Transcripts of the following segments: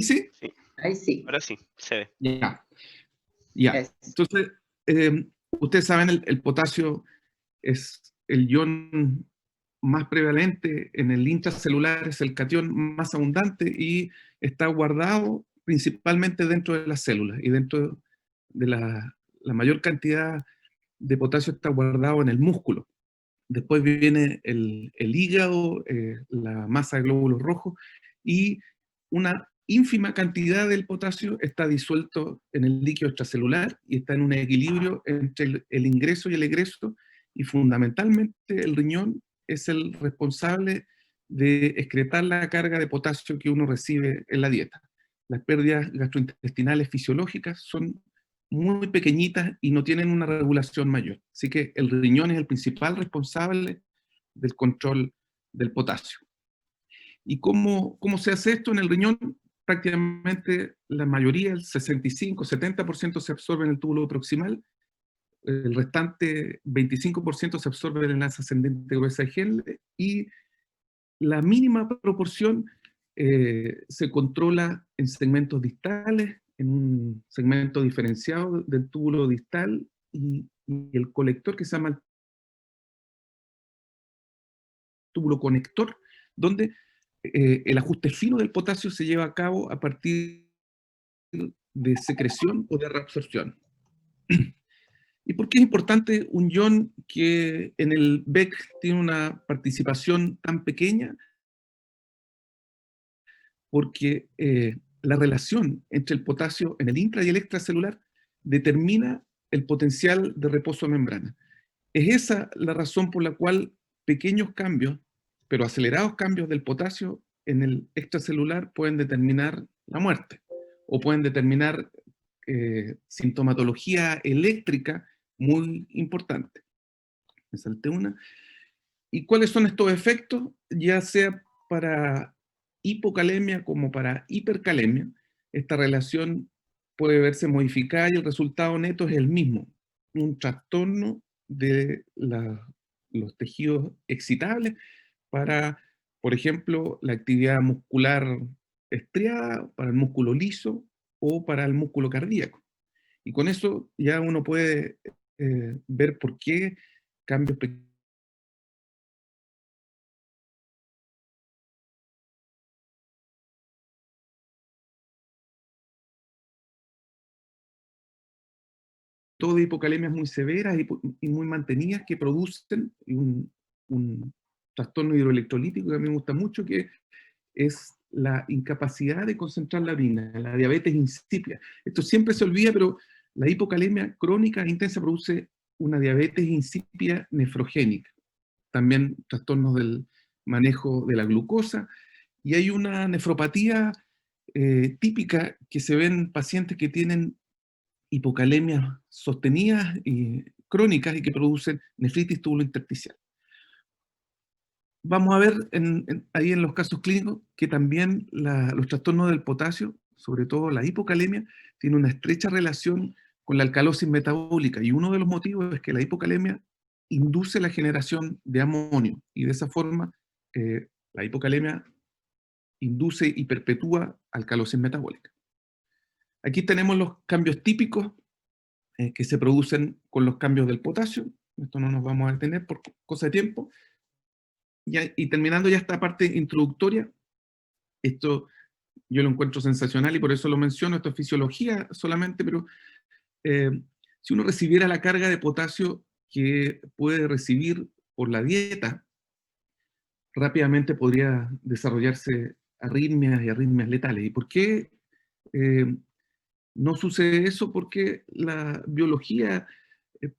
sí? Sí, Ahí sí. ahora sí, se ve. Ya, ya. Es. Entonces, ustedes saben, el potasio es el ion más prevalente en el intracelular, es el catión más abundante y está guardado principalmente dentro de las células, y dentro de la mayor cantidad de potasio está guardado en el músculo. Después viene el hígado, la masa de glóbulos rojos, y una ínfima cantidad del potasio está disuelto en el líquido extracelular y está en un equilibrio entre el ingreso y el egreso, y fundamentalmente el riñón es el responsable de excretar la carga de potasio que uno recibe en la dieta. Las pérdidas gastrointestinales fisiológicas son muy pequeñitas y no tienen una regulación mayor. Así que el riñón es el principal responsable del control del potasio. ¿Y cómo se hace esto en el riñón? Prácticamente la mayoría, el 65-70% se absorbe en el túbulo proximal, el restante 25% se absorbe en el enlace ascendente gruesa de Henle, y la mínima proporción se controla en segmentos distales, en un segmento diferenciado del túbulo distal, y el colector que se llama el túbulo conector, donde el ajuste fino del potasio se lleva a cabo a partir de secreción o de reabsorción. ¿Y por qué es importante un ion que en el BEC tiene una participación tan pequeña? Porque la relación entre el potasio en el intra y el extracelular determina el potencial de reposo de membrana. Es esa la razón por la cual pequeños cambios, pero acelerados cambios del potasio en el extracelular pueden determinar la muerte, o pueden determinar sintomatología eléctrica muy importante. Me salté una. ¿Y cuáles son estos efectos? Ya sea para hipocalemia como para hipercalemia, esta relación puede verse modificada y el resultado neto es el mismo: un trastorno de los tejidos excitables para, por ejemplo, la actividad muscular estriada, para el músculo liso o para el músculo cardíaco. Y con eso ya uno puede ver por qué cambios pequeños de hipocalemias muy severas y muy mantenidas que producen un trastorno hidroelectrolítico que a mí me gusta mucho, que es la incapacidad de concentrar la orina, la diabetes insípida. Esto siempre se olvida, pero la hipocalemia crónica e intensa produce una diabetes insípida nefrogénica, también trastornos del manejo de la glucosa, y hay una nefropatía típica que se ve en pacientes que tienen hipocalemias sostenidas y crónicas y que producen nefritis tubulointersticial. Vamos a ver ahí en los casos clínicos que también los trastornos del potasio, sobre todo la hipocalemia, tiene una estrecha relación con la alcalosis metabólica, y uno de los motivos es que la hipocalemia induce la generación de amonio, y de esa forma la hipocalemia induce y perpetúa alcalosis metabólica. Aquí tenemos los cambios típicos que se producen con los cambios del potasio. Esto no nos vamos a detener por cosa de tiempo. Y terminando ya esta parte introductoria, esto yo lo encuentro sensacional y por eso lo menciono. Esto es fisiología solamente, pero si uno recibiera la carga de potasio que puede recibir por la dieta, rápidamente podría desarrollarse arritmias y arritmias letales. ¿Y por qué no sucede eso? Porque la biología eh,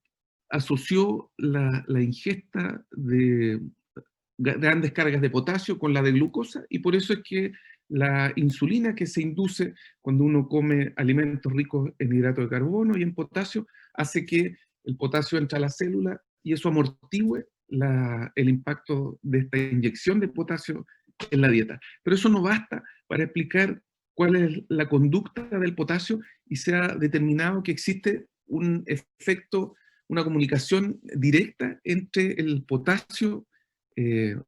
asoció la ingesta de grandes cargas de potasio con la de glucosa, y por eso es que la insulina que se induce cuando uno come alimentos ricos en hidrato de carbono y en potasio hace que el potasio entre a la célula, y eso amortigüe el impacto de esta inyección de potasio en la dieta. Pero eso no basta para explicar cuál es la conducta del potasio, y se ha determinado que existe un efecto, una comunicación directa entre el potasio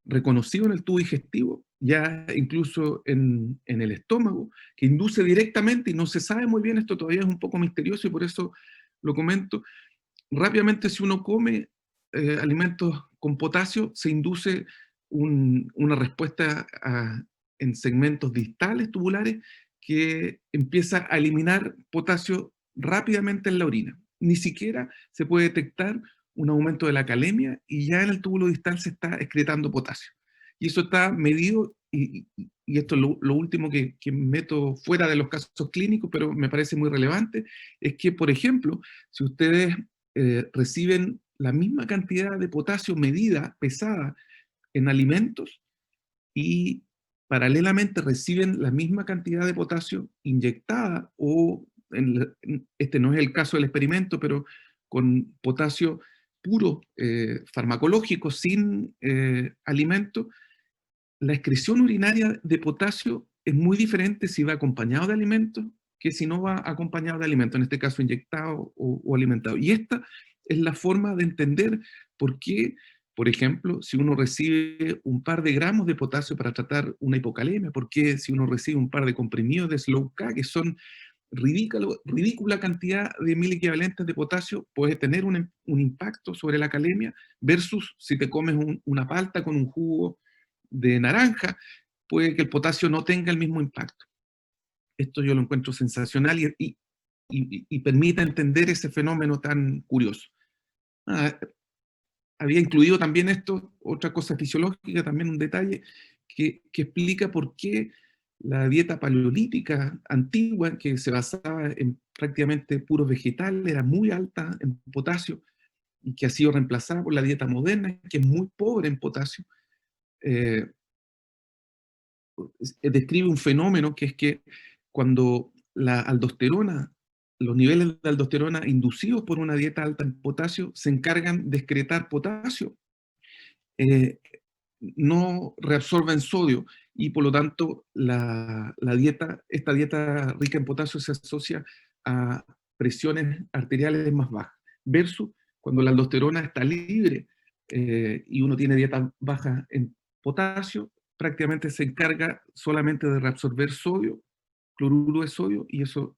reconocido en el tubo digestivo ya incluso en el estómago, que induce directamente, y no se sabe muy bien, esto todavía es un poco misterioso y por eso lo comento, rápidamente si uno come alimentos con potasio, se induce una respuesta en segmentos distales tubulares que empieza a eliminar potasio rápidamente en la orina. Ni siquiera se puede detectar un aumento de la calemia y ya en el túbulo distal se está excretando potasio. Y eso está medido, y esto es lo último que meto fuera de los casos clínicos, pero me parece muy relevante, es que, por ejemplo, si ustedes reciben la misma cantidad de potasio medida, pesada, en alimentos, y paralelamente reciben la misma cantidad de potasio inyectada, o este no es el caso del experimento, pero con potasio puro, farmacológico, sin alimento, la excreción urinaria de potasio es muy diferente si va acompañado de alimentos que si no va acompañado de alimentos, en este caso inyectado o alimentado. Y esta es la forma de entender por qué, por ejemplo, si uno recibe un par de gramos de potasio para tratar una hipocalemia, por qué si uno recibe un par de comprimidos de Slow K, que son ridícula cantidad de mil equivalentes de potasio, puede tener un impacto sobre la calemia, versus si te comes una palta con un jugo de naranja, puede que el potasio no tenga el mismo impacto. Esto yo lo encuentro sensacional y permite entender ese fenómeno tan curioso. Ah, había incluido también esto, otra cosa fisiológica, también un detalle que explica por qué la dieta paleolítica antigua, que se basaba en prácticamente puros vegetales, era muy alta en potasio y que ha sido reemplazada por la dieta moderna, que es muy pobre en potasio. Eh, Describe un fenómeno que es que cuando la aldosterona, los niveles de aldosterona inducidos por una dieta alta en potasio se encargan de excretar potasio, eh, no reabsorben sodio, y por lo tanto esta dieta rica en potasio se asocia a presiones arteriales más bajas, versus cuando la aldosterona está libre y uno tiene dieta baja en potasio, prácticamente se encarga solamente de reabsorber sodio, cloruro de sodio, y eso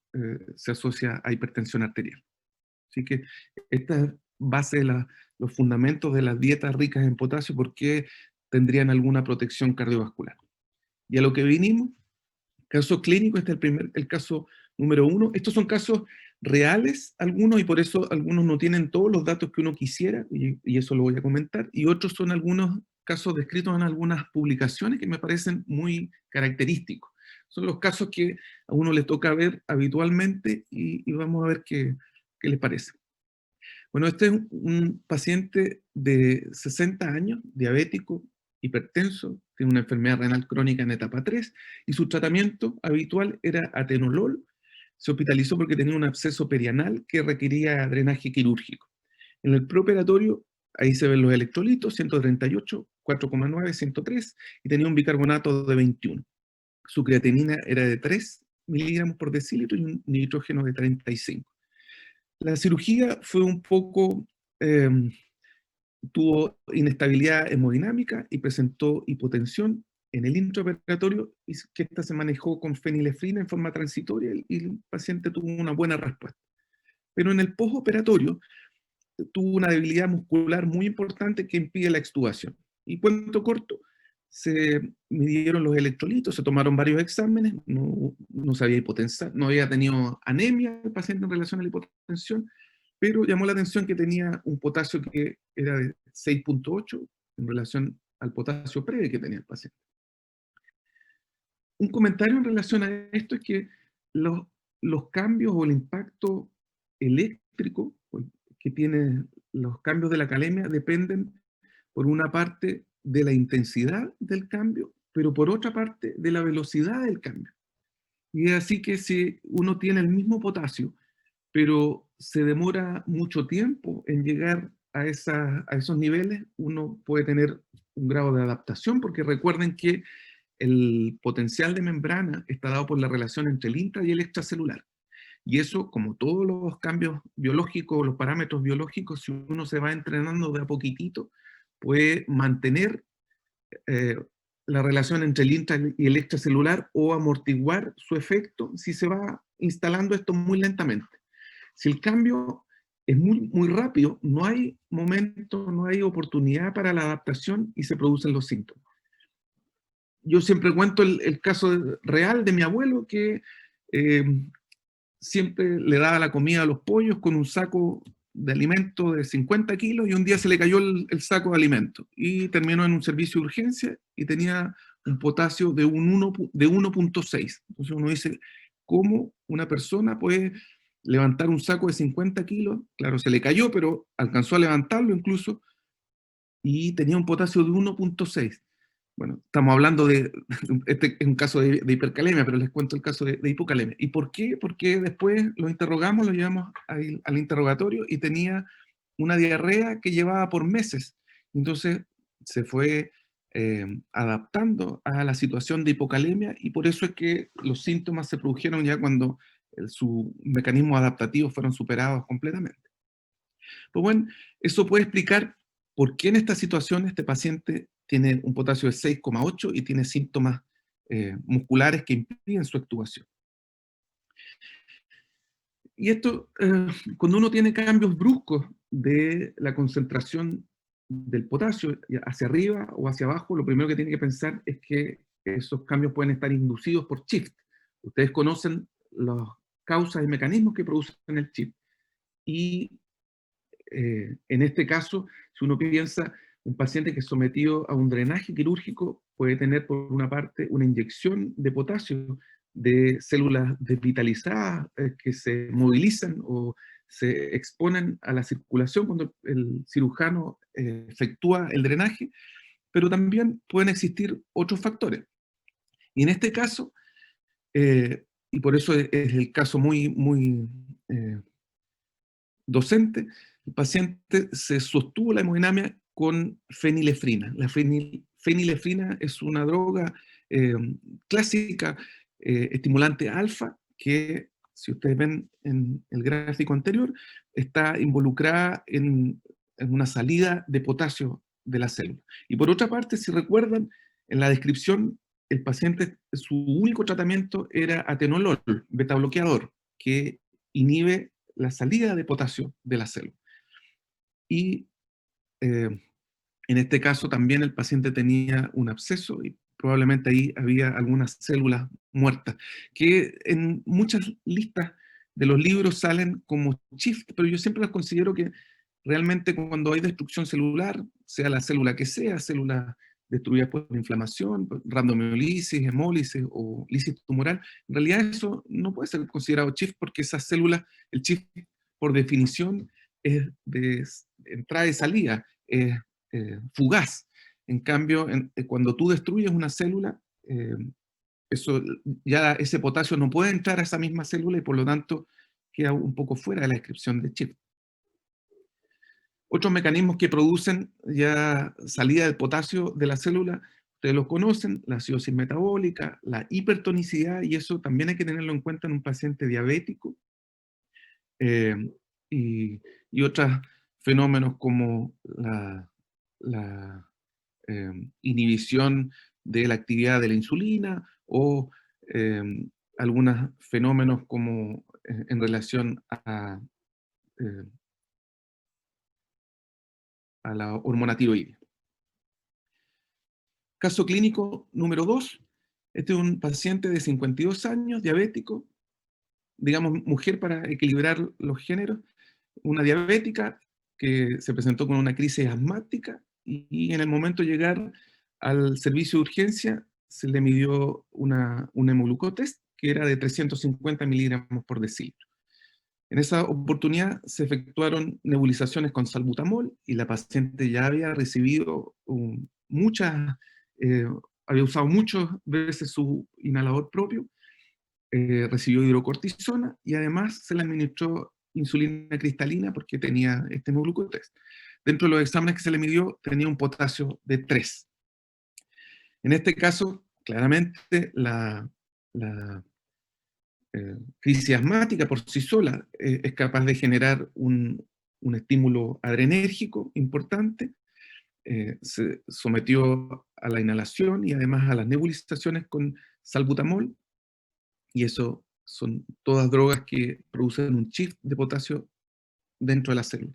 se asocia a hipertensión arterial. Así que esta es base de los fundamentos de las dietas ricas en potasio, porque tendrían alguna protección cardiovascular. Y a lo que vinimos, caso clínico, este es el caso número 1. Estos son casos reales algunos, y por eso algunos no tienen todos los datos que uno quisiera, y eso lo voy a comentar, y otros son algunos casos descritos en algunas publicaciones que me parecen muy característicos. Son los casos que a uno le toca ver habitualmente, y vamos a ver qué les parece. Bueno, este es un paciente de 60 años, diabético, hipertenso, tiene una enfermedad renal crónica en etapa 3, y su tratamiento habitual era atenolol. Se hospitalizó porque tenía un absceso perianal que requería drenaje quirúrgico. En el preoperatorio, ahí se ven los electrolitos: 138, 4,9, 103, y tenía un bicarbonato de 21. Su creatinina era de 3 miligramos por decilitro y un nitrógeno de 35. La cirugía fue un poco, eh, tuvo inestabilidad hemodinámica y presentó hipotensión en el intraoperatorio, y que esta se manejó con fenilefrina en forma transitoria, y el paciente tuvo una buena respuesta. Pero en el postoperatorio tuvo una debilidad muscular muy importante que impide la extubación. Y cuento corto, se midieron los electrolitos, se tomaron varios exámenes, no se había hipotensión, no había tenido anemia el paciente en relación a la hipotensión, pero llamó la atención que tenía un potasio que era de 6,8 en relación al potasio previo que tenía el paciente. Un comentario en relación a esto es que los, los cambios o el impacto eléctrico que tienen los cambios de la calemia dependen, por una parte, de la intensidad del cambio, pero por otra parte, de la velocidad del cambio. Y es así que si uno tiene el mismo potasio, pero se demora mucho tiempo en llegar a esos niveles, uno puede tener un grado de adaptación, porque recuerden que el potencial de membrana está dado por la relación entre el intra y el extracelular. Y eso, como todos los cambios biológicos, los parámetros biológicos, si uno se va entrenando de a poquitito, puede mantener eh, la relación entre el intra y el extracelular o amortiguar su efecto si se va instalando esto muy lentamente. Si el cambio es muy rápido, no hay momento, no hay oportunidad para la adaptación y se producen los síntomas. Yo siempre cuento el caso real de mi abuelo que eh, siempre le daba la comida a los pollos con un saco de alimento de 50 kilos y un día se le cayó el saco de alimento y terminó en un servicio de urgencia y tenía un potasio de 1.6. Entonces uno dice, ¿cómo una persona puede levantar un saco de 50 kilos? Claro, se le cayó, pero alcanzó a levantarlo incluso y tenía un potasio de 1.6. Bueno, estamos hablando de, este es un caso de hipercalemia, pero les cuento el caso de hipocalemia. ¿Y por qué? Porque después lo interrogamos, lo llevamos al interrogatorio y tenía una diarrea que llevaba por meses. Entonces se fue adaptando a la situación de hipocalemia y por eso es que los síntomas se produjeron ya cuando sus mecanismos adaptativos fueron superados completamente. Pues bueno, eso puede explicar por qué en esta situación este paciente tiene un potasio de 6,8 y tiene síntomas musculares que impiden su actuación. Y esto, cuando uno tiene cambios bruscos de la concentración del potasio hacia arriba o hacia abajo, lo primero que tiene que pensar es que esos cambios pueden estar inducidos por shift. Ustedes conocen las causas y mecanismos que producen el shift. Y en este caso, si uno piensa, un paciente que es sometido a un drenaje quirúrgico puede tener, por una parte, una inyección de potasio de células desvitalizadas que se movilizan o se exponen a la circulación cuando el cirujano efectúa el drenaje, pero también pueden existir otros factores. Y en este caso, y por eso es el caso muy docente, el paciente se sostuvo la hemodinamia con fenilefrina. La fenilefrina es una droga eh, clásica, estimulante alfa, que si ustedes ven en el gráfico anterior, está involucrada en una salida de potasio de la célula. Y por otra parte, si recuerdan, en la descripción, el paciente, su único tratamiento era atenolol, beta bloqueador, que inhibe la salida de potasio de la célula. Y eh, en este caso también el paciente tenía un absceso y probablemente ahí había algunas células muertas, que en muchas listas de los libros salen como shift, pero yo siempre las considero que realmente cuando hay destrucción celular, sea la célula que sea, células destruidas por inflamación, por randomiolisis, hemólisis o lisis tumoral, en realidad eso no puede ser considerado shift porque esas células, el shift por definición es de entrada y salida, es fugaz. En cambio, cuando tú destruyes una célula, eso, ya ese potasio no puede entrar a esa misma célula y por lo tanto queda un poco fuera de la descripción de shift. Otros mecanismos que producen ya salida del potasio de la célula, ustedes los conocen, la acidosis metabólica, la hipertonicidad, y eso también hay que tenerlo en cuenta en un paciente diabético, eh, y otros fenómenos como la inhibición de la actividad de la insulina o eh, algunos fenómenos como en relación eh, a la hormona tiroidea. Caso clínico número 2. Este es un paciente de 52 años, diabético, digamos mujer para equilibrar los géneros, una diabética que se presentó con una crisis asmática y en el momento de llegar al servicio de urgencia se le midió un hemoglucotest que era de 350 miligramos por decilitro. En esa oportunidad se efectuaron nebulizaciones con salbutamol y la paciente ya había recibido eh, había usado muchas veces su inhalador propio, recibió hidrocortisona y además se le administró insulina cristalina porque tenía este hemoglucotest. Dentro de los exámenes que se le midió tenía un potasio de 3. En este caso, claramente, la crisis asmática por sí sola es capaz de generar un estímulo adrenérgico importante se sometió a la inhalación y además a las nebulizaciones con salbutamol, y eso son todas drogas que producen un shift de potasio dentro de la célula.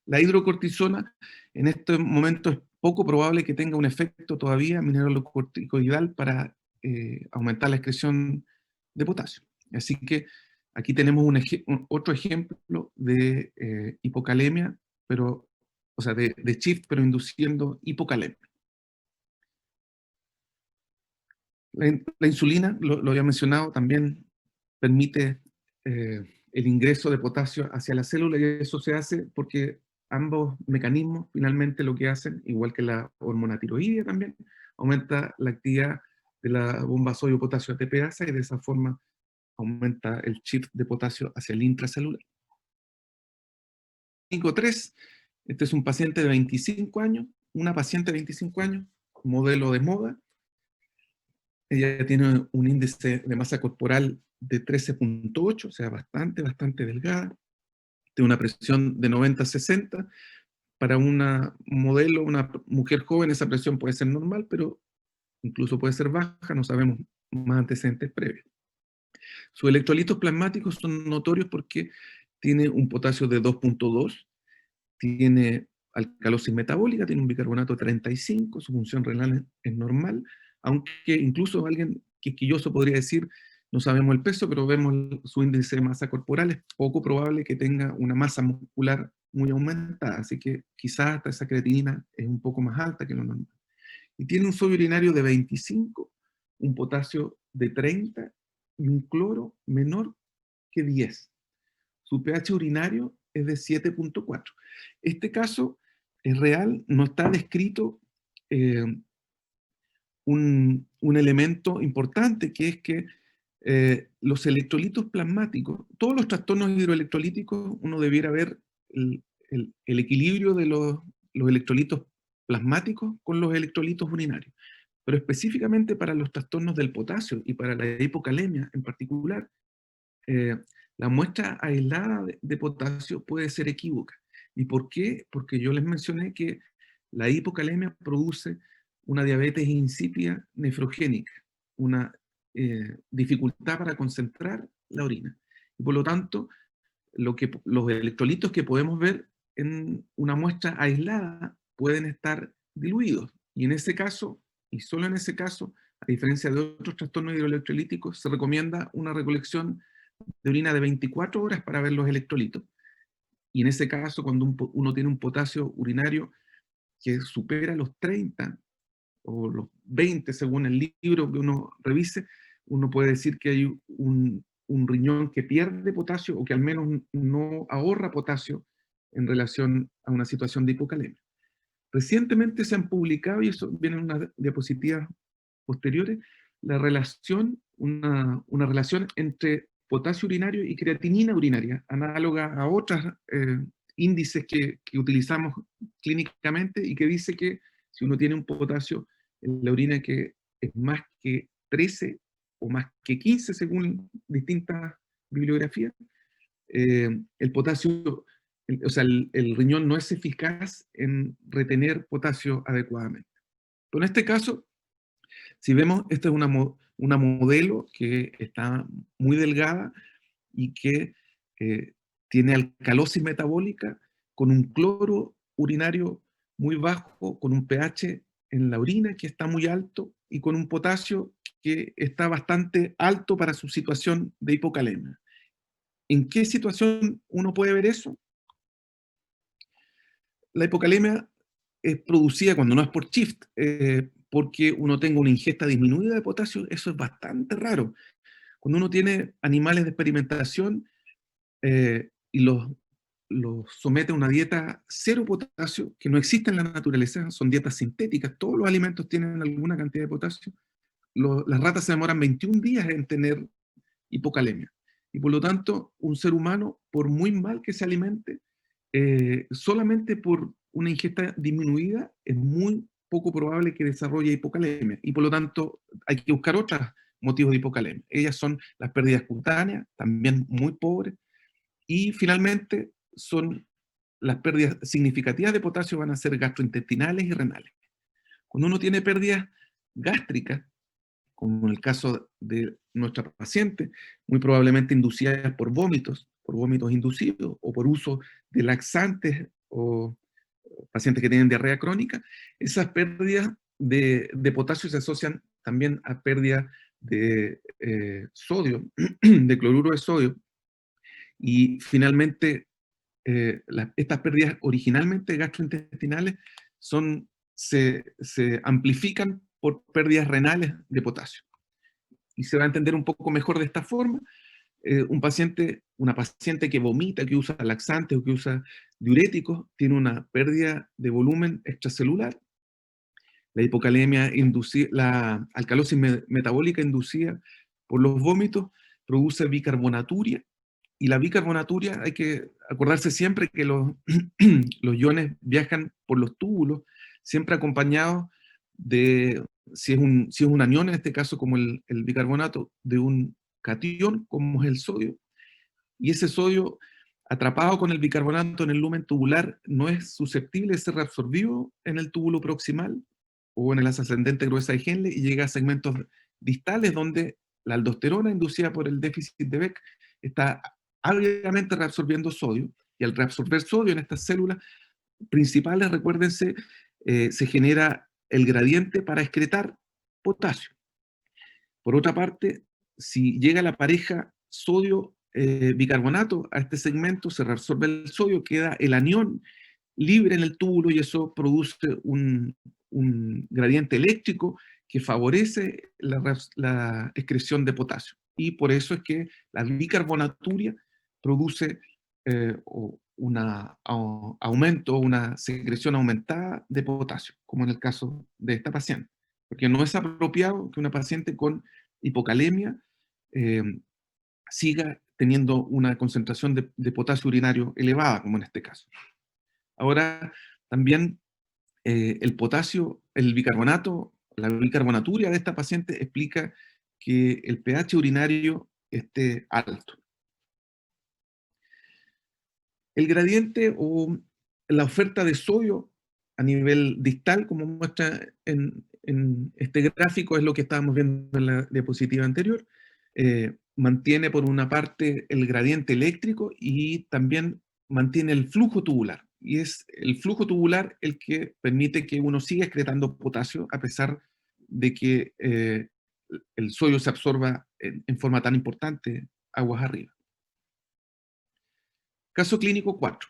La hidrocortisona en este momento es poco probable que tenga un efecto todavía mineralocorticoidal para aumentar la excreción de potasio. Así que aquí tenemos otro ejemplo de hipocalemia, pero, o sea, de shift, pero induciendo hipocalemia. La insulina, lo había mencionado, también permite el ingreso de potasio hacia la célula, y eso se hace porque ambos mecanismos finalmente lo que hacen, igual que la hormona tiroidea también, aumenta la actividad de la bomba sodio-potasio ATPasa, y de esa forma aumenta el shift de potasio hacia el intracelular. 5.3, este es un paciente de 25 años, una paciente de 25 años, modelo de moda. Ella tiene un índice de masa corporal de 13.8, o sea, bastante delgada. Tiene una presión de 90-60. Para una modelo, una mujer joven, esa presión puede ser normal, pero incluso puede ser baja, no sabemos más antecedentes previos. Sus electrolitos plasmáticos son notorios porque tiene un potasio de 2.2, tiene alcalosis metabólica, tiene un bicarbonato de 35, su función renal es normal, aunque incluso alguien quisquilloso podría decir, no sabemos el peso, pero vemos su índice de masa corporal, es poco probable que tenga una masa muscular muy aumentada, así que quizás hasta esa creatinina es un poco más alta que lo normal. Y tiene un sodio urinario de 25, un potasio de 30 y un cloro menor que 10. Su pH urinario es de 7.4. Este caso es real, no está descrito eh, un elemento importante, que es que los electrolitos plasmáticos, todos los trastornos hidroelectrolíticos, uno debiera ver el equilibrio de los electrolitos plasmáticos con los electrolitos urinarios. Pero específicamente para los trastornos del potasio y para la hipocalemia en particular, eh, la muestra aislada de potasio puede ser equívoca. ¿Y por qué? Porque yo les mencioné que la hipocalemia produce una diabetes insípida nefrogénica, una dificultad para concentrar la orina. Y por lo tanto, los electrolitos que podemos ver en una muestra aislada pueden estar diluidos. Y en ese caso, y solo en ese caso, a diferencia de otros trastornos hidroelectrolíticos, se recomienda una recolección de orina de 24 horas para ver los electrolitos. Y en ese caso, cuando uno tiene un potasio urinario que supera los 30 o los 20, según el libro que uno revise, uno puede decir que hay un riñón que pierde potasio, o que al menos no ahorra potasio en relación a una situación de hipocalemia. Recientemente se han publicado, y eso viene en unas diapositivas posteriores, una relación entre potasio urinario y creatinina urinaria, análoga a otros índices que utilizamos clínicamente, y que dice que si uno tiene un potasio en la orina que es más que 13 o más que 15 según distintas bibliografías, el potasio, o sea, el riñón no es eficaz en retener potasio adecuadamente. Pero en este caso, si vemos, esta es una modelo que está muy delgada y que eh, tiene alcalosis metabólica, con un cloro urinario muy bajo, con un pH en la orina que está muy alto, y con un potasio que está bastante alto para su situación de hipocalemia. ¿En qué situación uno puede ver eso? La hipocalemia es producida cuando no es por shift, porque uno tenga una ingesta disminuida de potasio. Eso es bastante raro. Cuando uno tiene animales de experimentación y los somete a una dieta cero potasio, que no existe en la naturaleza, son dietas sintéticas, todos los alimentos tienen alguna cantidad de potasio, las ratas se demoran 21 días en tener hipocalemia. Y por lo tanto, un ser humano, por muy mal que se alimente, solamente por una ingesta disminuida, es muy poco probable que desarrolle hipocalemia. Y por lo tanto, hay que buscar otros motivos de hipocalemia. Ellas son las pérdidas cutáneas, también muy pobres, y finalmente son las pérdidas significativas de potasio van a ser gastrointestinales y renales. Cuando uno tiene pérdidas gástricas, como en el caso de nuestra paciente, muy probablemente inducidas por vómitos inducidos o por uso de laxantes o pacientes que tienen diarrea crónica, esas pérdidas de potasio se asocian también a pérdidas de sodio, de cloruro de sodio, y finalmente estas pérdidas originalmente gastrointestinales se amplifican por pérdidas renales de potasio. Y se va a entender un poco mejor de esta forma. Una paciente que vomita, que usa laxantes o que usa diuréticos, tiene una pérdida de volumen extracelular. La hipocalemia, la alcalosis metabólica inducida por los vómitos produce bicarbonaturia, y la bicarbonaturia, hay que acordarse siempre que los iones viajan por los túbulos, siempre acompañados de, si es un anión, en este caso como el bicarbonato, de un catión, como es el sodio, y ese sodio atrapado con el bicarbonato en el lumen tubular no es susceptible de ser reabsorbido en el túbulo proximal o en el ascendente gruesa de Henle y llega a segmentos distales donde la aldosterona inducida por el déficit de Beck está ávidamente reabsorbiendo sodio, y al reabsorber sodio en estas células principales, recuérdense, se genera el gradiente para excretar potasio. Por otra parte, si llega la pareja sodio-bicarbonato a este segmento, se reabsorbe el sodio, queda el anión libre en el túbulo y eso produce un gradiente eléctrico que favorece la excreción de potasio. Y por eso es que la bicarbonaturia produce un aumento, una secreción aumentada de potasio, como en el caso de esta paciente. Porque no es apropiado que una paciente con hipocalemia eh, siga teniendo una concentración de potasio urinario elevada, como en este caso. Ahora, también el potasio, el bicarbonato, la bicarbonaturia de esta paciente explica que el pH urinario esté alto. El gradiente o la oferta de sodio a nivel distal, como muestra en este gráfico, es lo que estábamos viendo en la diapositiva anterior. Mantiene por una parte el gradiente eléctrico y también mantiene el flujo tubular. Y es el flujo tubular el que permite que uno siga excretando potasio a pesar de que el sodio se absorba en forma tan importante aguas arriba. Caso clínico 4.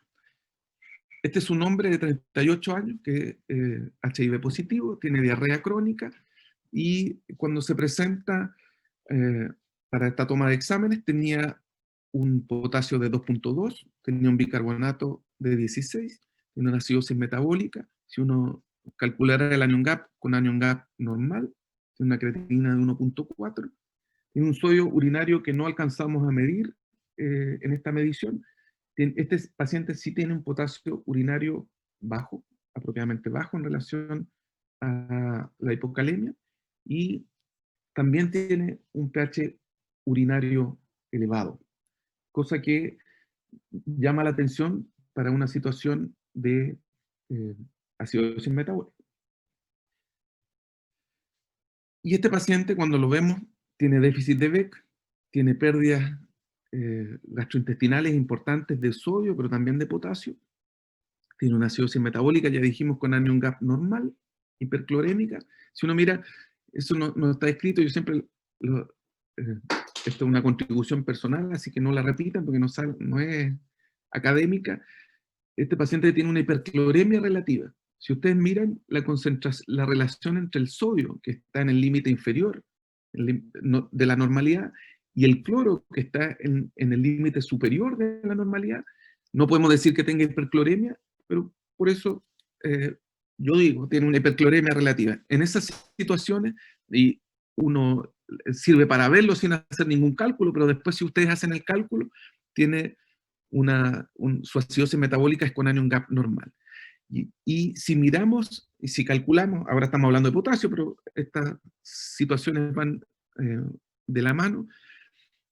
Este es un hombre de 38 años que HIV positivo, tiene diarrea crónica y cuando se presenta eh, para esta toma de exámenes tenía un potasio de 2.2, tenía un bicarbonato de 16, tiene una acidosis metabólica. Si uno calculara el anion gap con anion gap normal, tiene una creatinina de 1.4, tiene un sodio urinario que no alcanzamos a medir en esta medición. Este paciente sí tiene un potasio urinario bajo, apropiadamente bajo en relación a la hipocalemia, y también tiene un pH urinario elevado, cosa que llama la atención para una situación de eh, acidosis metabólica. Y este paciente, cuando lo vemos, tiene déficit de Beck, tiene pérdidas gastrointestinales importantes de sodio, pero también de potasio, tiene una acidosis metabólica, ya dijimos, con anion gap normal, hiperclorémica. Si uno mira, eso no está escrito, yo siempre, esto es una contribución personal, así que no la repitan porque no es académica. Este paciente tiene una hipercloremia relativa. Si ustedes miran la relación entre el sodio, que está en el límite inferior de la normalidad, y el cloro, que está en el límite superior de la normalidad, no podemos decir que tenga hipercloremia, pero por eso yo digo, tiene una hipercloremia relativa. En esas situaciones, y uno sirve para verlo sin hacer ningún cálculo, pero después si ustedes hacen el cálculo, tiene su acidosis metabólica es con anion gap normal. Y si miramos, y si calculamos, ahora estamos hablando de potasio, pero estas situaciones van de la mano.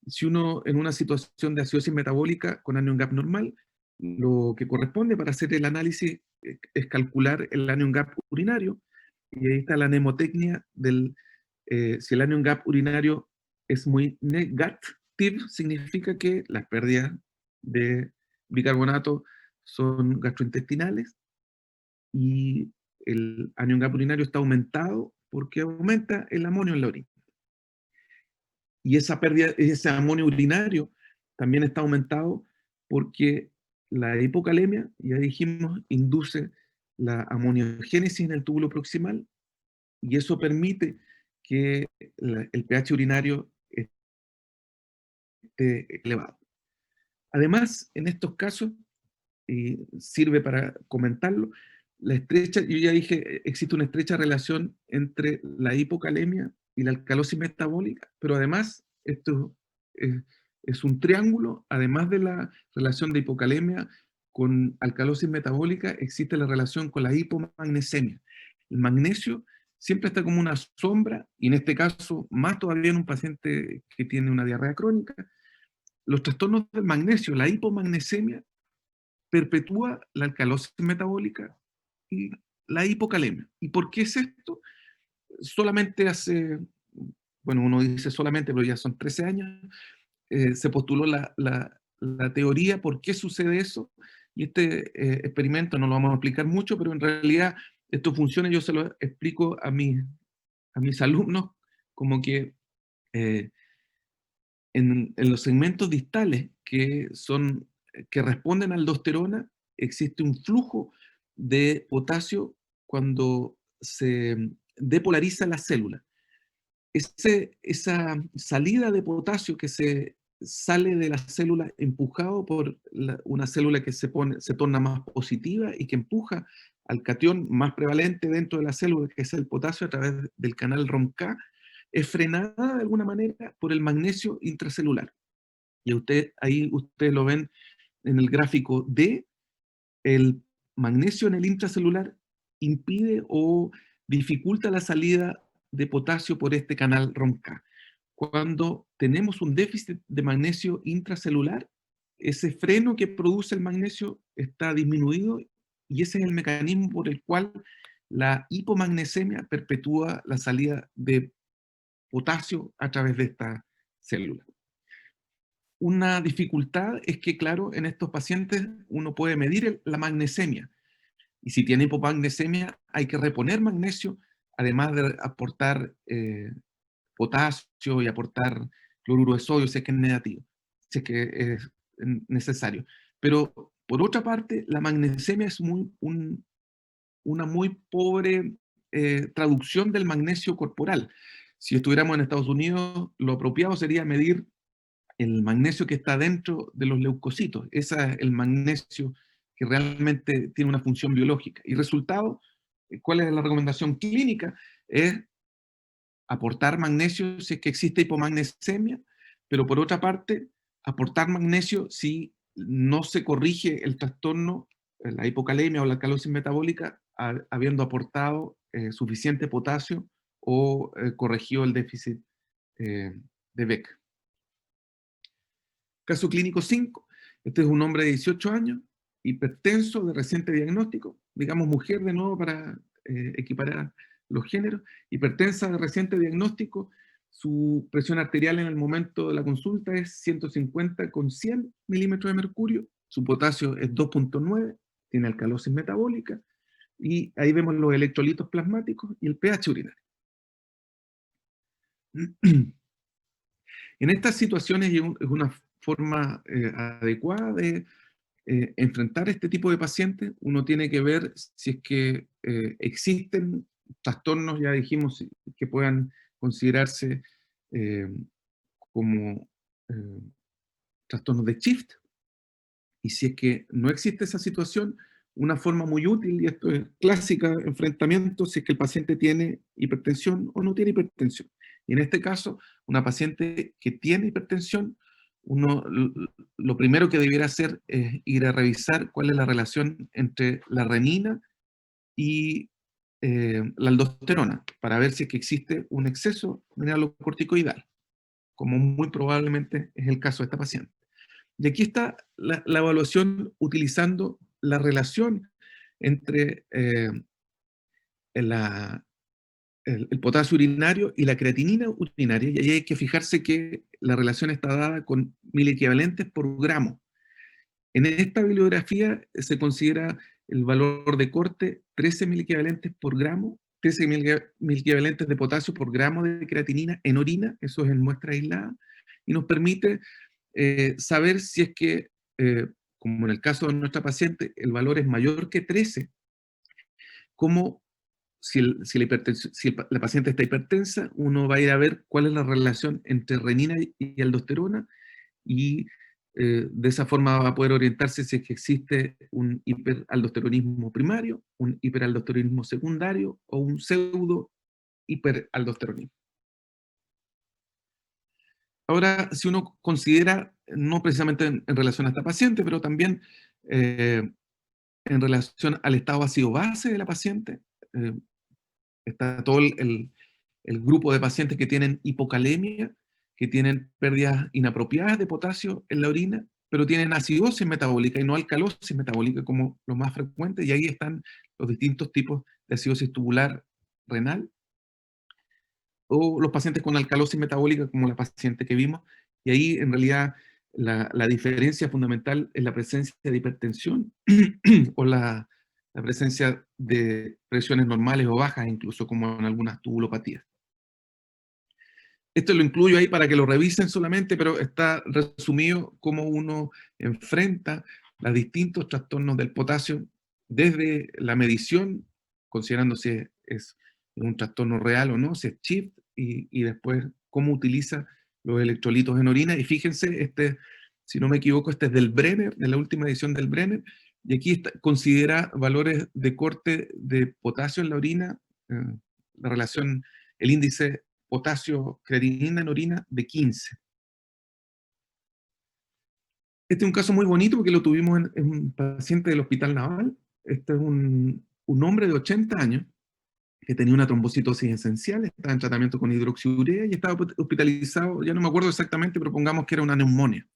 Si uno en una situación de acidosis metabólica con anion gap normal, Lo que corresponde para hacer el análisis es calcular el anion gap urinario, y ahí está la mnemotecnia si el anion gap urinario es muy negative, significa que las pérdidas de bicarbonato son gastrointestinales, y el anion gap urinario está aumentado porque aumenta el amonio en la orina. Y esa pérdida, ese amonio urinario también está aumentado porque la hipocalemia, ya dijimos, induce la amoniogénesis en el túbulo proximal, y eso permite que el pH urinario esté elevado. Además, en estos casos, y sirve para comentarlo, yo ya dije, existe una estrecha relación entre la hipocalemia y la alcalosis metabólica, pero además esto es, es un triángulo. Además de la relación de hipocalemia con alcalosis metabólica, existe la relación con la hipomagnesemia. El magnesio siempre está como una sombra, y en este caso, más todavía en un paciente que tiene una diarrea crónica. Los trastornos del magnesio, la hipomagnesemia, perpetúa la alcalosis metabólica y la hipocalemia. ¿Y por qué es esto? Solamente hace, bueno, uno dice solamente, pero ya son 13 años, se postuló la teoría por qué sucede eso, y este experimento no lo vamos a explicar mucho, pero en realidad esto funciona. Yo se lo explico a mis alumnos como que eh, en los segmentos distales que responden a aldosterona, existe un flujo de potasio cuando se depolariza la célula. Esa salida de potasio que se sale de la célula empujado por una célula que se torna más positiva y que empuja al catión más prevalente dentro de la célula, que es el potasio, a través del canal ROMK, es frenada de alguna manera por el magnesio intracelular. Y ahí ustedes lo ven en el gráfico D. El magnesio en el intracelular impide o dificulta la salida de potasio por este canal ROMK. Cuando tenemos un déficit de magnesio intracelular, ese freno que produce el magnesio está disminuido, y ese es el mecanismo por el cual la hipomagnesemia perpetúa la salida de potasio a través de esta célula. Una dificultad es que, claro, en estos pacientes uno puede medir la magnesemia, y si tiene hipomagnesemia hay que reponer magnesio, además de aportar potasio y aportar cloruro de sodio si es que es negativo, si es que es necesario. Pero por otra parte, la magnesemia es una muy pobre traducción del magnesio corporal. Si estuviéramos en Estados Unidos, lo apropiado sería medir el magnesio que está dentro de los leucocitos. Ese es el magnesio que realmente tiene una función biológica. Y resultado, ¿cuál es la recomendación clínica? Es aportar magnesio si es que existe hipomagnesemia, pero por otra parte, aportar magnesio si no se corrige el trastorno, la hipocalemia o la alcalosis metabólica, habiendo aportado suficiente potasio o corregido el déficit de Beck. Caso clínico 5. Este es un hombre de 18 años, hipertenso, de reciente diagnóstico, digamos mujer de nuevo para equiparar los géneros, hipertensa de reciente diagnóstico. Su presión arterial en el momento de la consulta es 150 con 100 milímetros de mercurio, su potasio es 2,9, tiene alcalosis metabólica, y ahí vemos los electrolitos plasmáticos y el pH urinario. En estas situaciones es una forma adecuada de enfrentar este tipo de pacientes. Uno tiene que ver si es que existen trastornos, ya dijimos, que puedan considerarse eh, como eh, trastornos de Shift. Y si es que no existe esa situación, una forma muy útil, y esto es clásica, enfrentamiento, si es que el paciente tiene hipertensión o no tiene hipertensión. Y en este caso, una paciente que tiene hipertensión, lo primero que debiera hacer es ir a revisar cuál es la relación entre la renina y la aldosterona, para ver si es que existe un exceso mineralocorticoidal, como muy probablemente es el caso de esta paciente. Y aquí está la evaluación utilizando la relación entre la el potasio urinario y la creatinina urinaria, y ahí hay que fijarse que la relación está dada con miliequivalentes por gramo. En esta bibliografía se considera el valor de corte 13 miliequivalentes por gramo, 13 miliequivalentes de potasio por gramo de creatinina en orina, eso es en muestra aislada, y nos permite saber si es que, como en el caso de nuestra paciente, el valor es mayor que 13, como si la paciente está hipertensa, uno va a ir a ver cuál es la relación entre renina y aldosterona, y de esa forma va a poder orientarse si es que existe un hiperaldosteronismo primario, un hiperaldosteronismo secundario o un pseudo hiperaldosteronismo. Ahora, si uno considera, no precisamente en relación a esta paciente, pero también eh, en relación al estado ácido base de la paciente, eh, está todo el grupo de pacientes que tienen hipocalemia, que tienen pérdidas inapropiadas de potasio en la orina, pero tienen acidosis metabólica y no alcalosis metabólica como lo más frecuente, y ahí están los distintos tipos de acidosis tubular renal, o los pacientes con alcalosis metabólica como la paciente que vimos, y ahí en realidad la diferencia fundamental es la presencia de hipertensión o la presencia de presiones normales o bajas, incluso como en algunas tubulopatías. Esto lo incluyo ahí para que lo revisen solamente, pero está resumido cómo uno enfrenta los distintos trastornos del potasio desde la medición, considerando si es un trastorno real o no, si es chip, y después cómo utiliza los electrolitos en orina. Y fíjense, si no me equivoco, este es del Brenner, de la última edición del Brenner, y aquí considera valores de corte de potasio en la orina, la relación, el índice potasio creatinina en orina de 15. Este es un caso muy bonito porque lo tuvimos en un paciente del Hospital Naval. Este es un hombre de 80 años que tenía una trombocitosis esencial, estaba en tratamiento con hidroxiurea y estaba hospitalizado, ya no me acuerdo exactamente, pero pongamos que era una neumonía.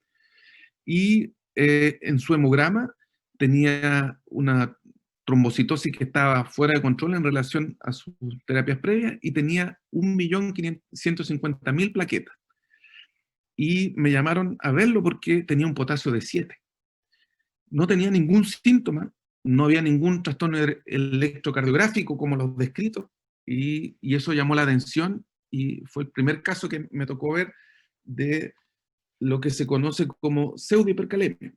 Y en su hemograma tenía una trombocitosis que estaba fuera de control en relación a sus terapias previas y tenía 1.150.000 plaquetas. Y me llamaron a verlo porque tenía un potasio de 7. No tenía ningún síntoma, no había ningún trastorno electrocardiográfico como los descritos, y eso llamó la atención, y fue el primer caso que me tocó ver de lo que se conoce como pseudohipercalemia.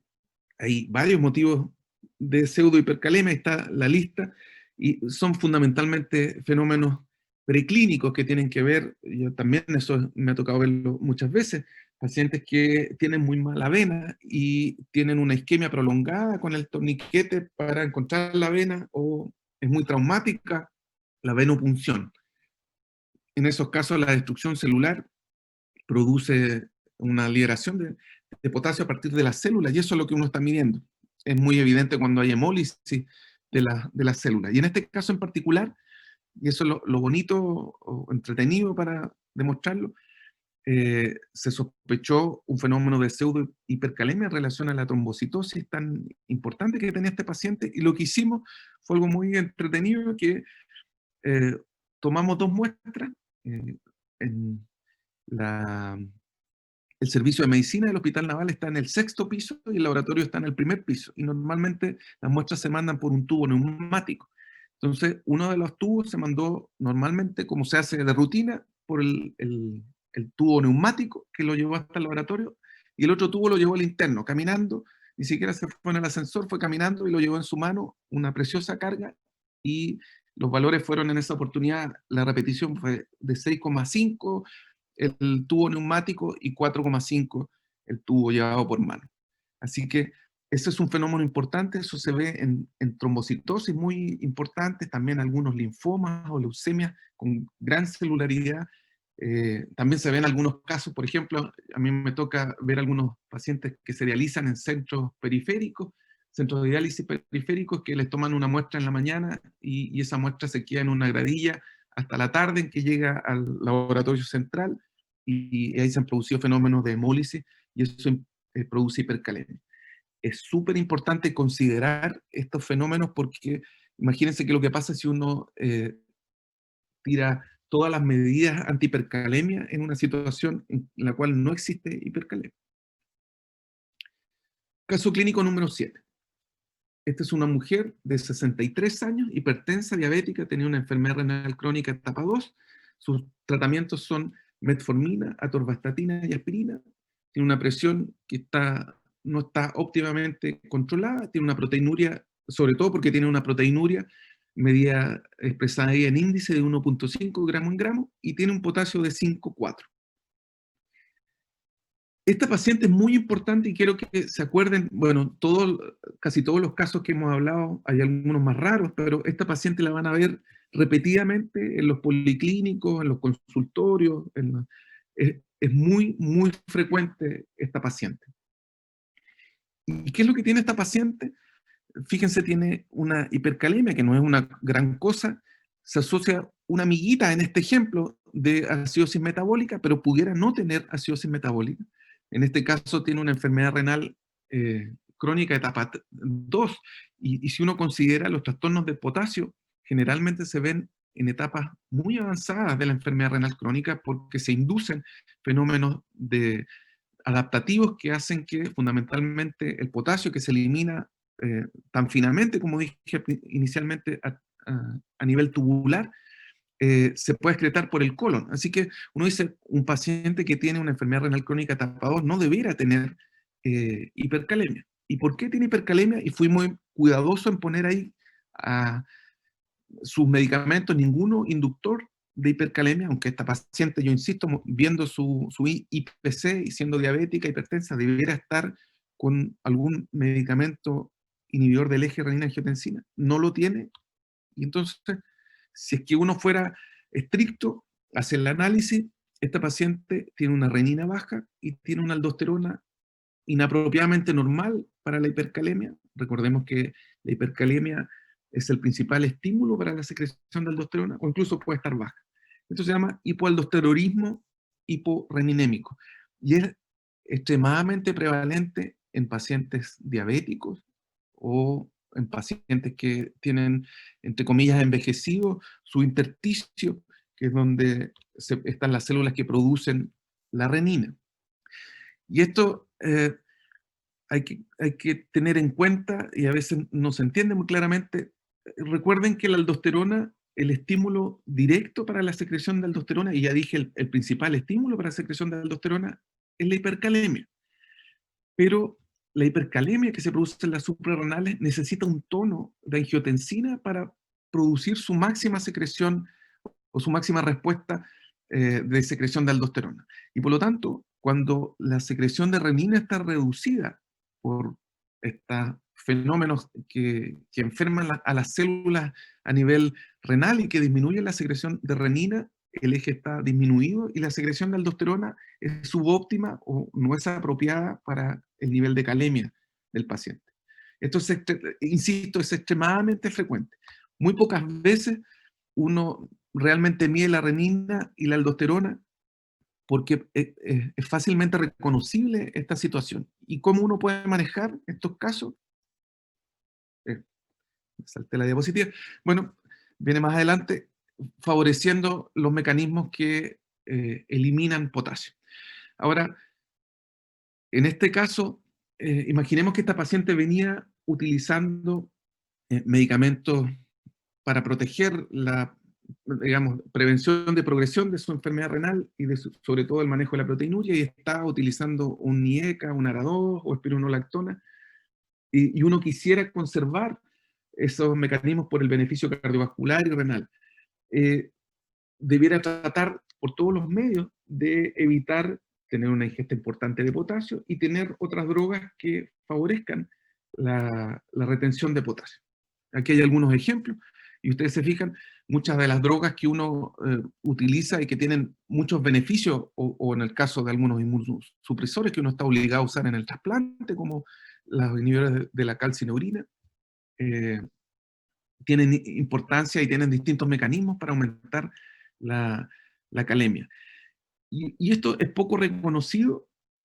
Hay varios motivos de pseudohipercalemia, está la lista, y son fundamentalmente fenómenos preclínicos que tienen que ver, yo también eso me ha tocado verlo muchas veces, pacientes que tienen muy mala vena y tienen una isquemia prolongada con el torniquete para encontrar la vena, o es muy traumática la venopunción. En esos casos la destrucción celular produce una liberación de potasio a partir de las células, y eso es lo que uno está midiendo. Es muy evidente cuando hay hemólisis de las células. Y en este caso en particular, y eso es lo bonito o entretenido para demostrarlo, se sospechó un fenómeno de pseudohipercalemia en relación a la trombocitosis tan importante que tenía este paciente, y lo que hicimos fue algo muy entretenido, que eh, tomamos 2 muestras, en la el servicio de medicina del Hospital Naval está en el 6º piso y el laboratorio está en el 1.er piso. Y normalmente las muestras se mandan por un tubo neumático. Entonces, uno de los tubos se mandó normalmente, como se hace de rutina, por el tubo neumático que lo llevó hasta el laboratorio, y el otro tubo lo llevó al interno, caminando, ni siquiera se fue en el ascensor, fue caminando y lo llevó en su mano, una preciosa carga, y los valores fueron en esa oportunidad, la repetición fue de 6,5 el tubo neumático y 4,5 el tubo llevado por mano. Así que ese es un fenómeno importante, eso se ve en trombocitosis muy importantes, también algunos linfomas o leucemias con gran celularidad. También se ven algunos casos, por ejemplo, a mí me toca ver algunos pacientes que se dializan en centros periféricos, centros de diálisis periféricos, que les toman una muestra en la mañana y esa muestra se queda en una gradilla hasta la tarde en que llega al laboratorio central, y ahí se han producido fenómenos de hemólisis, y eso produce hipercalemia. Es súper importante considerar estos fenómenos porque imagínense que lo que pasa si uno tira todas las medidas antihipercalemia en una situación en la cual no existe hipercalemia. Caso clínico número 7. Esta es una mujer de 63 años, hipertensa, diabética, tenía una enfermedad renal crónica etapa 2. Sus tratamientos son metformina, atorvastatina y aspirina. Tiene una presión que no está óptimamente controlada, tiene una proteinuria, sobre todo porque tiene una proteinuria medida expresada ahí en índice de 1.5 gramo en gramo y tiene un potasio de 5,4. Esta paciente es muy importante y quiero que se acuerden, bueno, casi todos los casos que hemos hablado, hay algunos más raros, pero esta paciente la van a ver repetidamente en los policlínicos, en los consultorios, es muy, muy frecuente esta paciente. ¿Y qué es lo que tiene esta paciente? Fíjense, tiene una hipercalemia, que no es una gran cosa, se asocia una amiguita en este ejemplo de acidosis metabólica, pero pudiera no tener acidosis metabólica. En este caso tiene una enfermedad renal crónica etapa 2, y si uno considera los trastornos del potasio, generalmente se ven en etapas muy avanzadas de la enfermedad renal crónica porque se inducen fenómenos adaptativos que hacen que fundamentalmente el potasio que se elimina tan finamente, como dije inicialmente, a nivel tubular, se puede excretar por el colon. Así que uno dice, un paciente que tiene una enfermedad renal crónica etapa 2 no debiera tener hipercalemia. ¿Y por qué tiene hipercalemia? Y fui muy cuidadoso en poner ahí sus medicamentos, ninguno inductor de hipercalemia, aunque esta paciente, yo insisto, viendo su IPC y siendo diabética, hipertensa, debiera estar con algún medicamento inhibidor del eje renina-angiotensina. No lo tiene, y entonces, si es que uno fuera estricto, hace el análisis, esta paciente tiene una renina baja y tiene una aldosterona inapropiadamente normal para la hipercalemia. Recordemos que la hipercalemia es el principal estímulo para la secreción de aldosterona, o incluso puede estar baja. Esto se llama hipoaldosteronismo hiporreninémico, y es extremadamente prevalente en pacientes diabéticos o en pacientes que tienen, entre comillas, envejecido su intersticio, que es donde están las células que producen la renina. Y esto hay que tener en cuenta, y a veces no se entiende muy claramente. Recuerden que la aldosterona, el estímulo directo para la secreción de aldosterona, y ya dije, el principal estímulo para la secreción de aldosterona es la hipercalemia. Pero la hipercalemia que se produce en las suprarrenales necesita un tono de angiotensina para producir su máxima secreción o su máxima respuesta de secreción de aldosterona. Y por lo tanto, cuando la secreción de renina está reducida por estos fenómenos que enferman a las células a nivel renal y que disminuyen la secreción de renina, el eje está disminuido y la secreción de aldosterona es subóptima o no es apropiada para el nivel de calemia del paciente. Esto es, insisto, es extremadamente frecuente. Muy pocas veces uno realmente mide la renina y la aldosterona porque es fácilmente reconocible esta situación. ¿Y cómo uno puede manejar estos casos? Salté la diapositiva. Bueno, viene más adelante, favoreciendo los mecanismos que eliminan potasio. Ahora, en este caso, imaginemos que esta paciente venía utilizando medicamentos para proteger la, digamos, prevención de progresión de su enfermedad renal y sobre todo el manejo de la proteinuria, y está utilizando un NIECA, un ARA2 o espironolactona, y uno quisiera conservar esos mecanismos por el beneficio cardiovascular y renal. Debiera tratar por todos los medios de evitar tener una ingesta importante de potasio y tener otras drogas que favorezcan la retención de potasio. Aquí hay algunos ejemplos, y ustedes se fijan, muchas de las drogas que uno utiliza y que tienen muchos beneficios, o en el caso de algunos inmunosupresores que uno está obligado a usar en el trasplante, como los inhibidores de la calcineurina, tienen importancia y tienen distintos mecanismos para aumentar la calemia. Y esto es poco reconocido,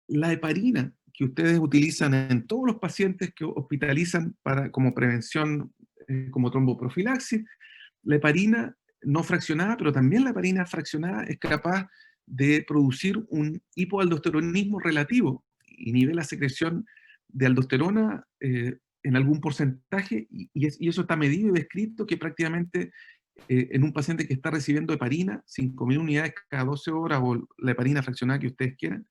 la heparina, que ustedes utilizan en todos los pacientes que hospitalizan como prevención, como tromboprofilaxis. La heparina no fraccionada, pero también la heparina fraccionada es capaz de producir un hipoaldosteronismo relativo, inhibe la secreción de aldosterona en algún porcentaje, y eso está medido y descrito que prácticamente en un paciente que está recibiendo heparina, 5.000 unidades cada 12 horas, o la heparina fraccionada que ustedes quieran,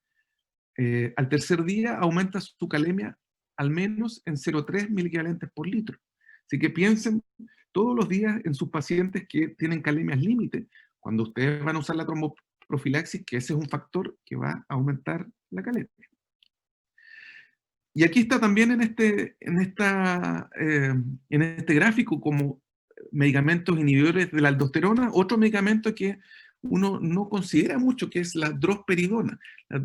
al tercer día aumenta su calemia al menos en 0,3 miliequivalentes por litro. Así que piensen todos los días en sus pacientes que tienen calemias límite, cuando ustedes van a usar la tromboprofilaxis, que ese es un factor que va a aumentar la calemia. Y aquí está también en este gráfico como medicamentos inhibidores de la aldosterona, otro medicamento que uno no considera mucho, que es la drosperidona. La